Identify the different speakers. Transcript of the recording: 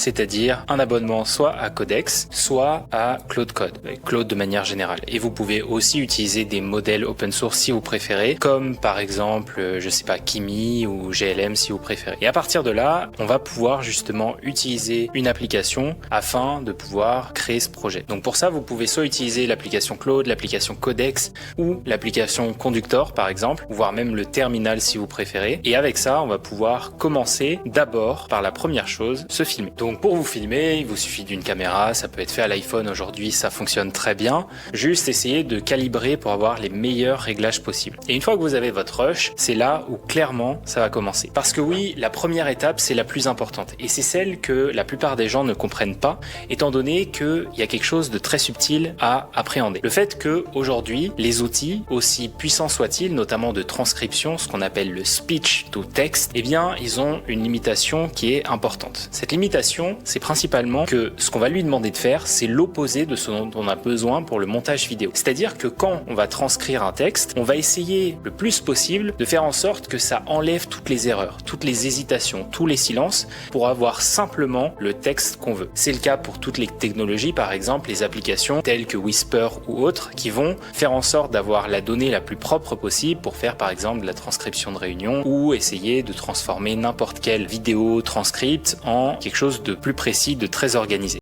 Speaker 1: c'est-à-dire un abonnement soit à Codex, soit à Claude Code, Claude de manière générale. Et vous pouvez aussi utiliser des modèles open source si vous préférez, comme par exemple, je sais pas, Kimi ou GLM si vous préférez. Et à partir de là, on va pouvoir justement utiliser une application afin de pouvoir créer ce projet. Donc pour ça, vous pouvez soit utiliser l'application Claude, l'application Codex ou l'application Conductor par exemple, voire même le terminal si vous préférez. Et avec ça, on va pouvoir commencer d'abord par la première chose, se filmer. Donc pour vous filmer, il vous suffit d'une caméra, ça peut être fait à l'iPhone aujourd'hui, ça fonctionne très bien. Juste essayer de calibrer pour avoir les meilleurs réglages possibles. Et une fois que vous avez votre rush, c'est là où clairement ça va commencer. Parce que oui, la première étape, c'est la plus importante. Et c'est celle que la plupart des gens ne comprennent pas, étant donné qu'il y a quelque chose de très subtil à appréhender. Le fait que aujourd'hui, les outils, aussi puissants soient-ils, notamment de transcription, ce qu'on appelle le speech to text, eh bien, ils ont une limitation qui est importante. Cette limitation, c'est principalement que ce qu'on va lui demander de faire, c'est l'opposé de ce dont on a besoin pour le montage vidéo. C'est-à-dire que quand on va transcrire un texte, on va essayer le plus possible de faire en sorte que ça enlève toutes les erreurs, toutes les hésitations, tous les silences pour avoir simplement le texte qu'on veut. C'est le cas pour toutes les technologies, par exemple les applications telles que Whisper ou autres qui vont faire en sorte d'avoir la donnée la plus propre possible pour faire par exemple de la transcription de réunion ou essayer de transformer n'importe quelle vidéo transcrite en quelque chose de plus précis, de très organisé.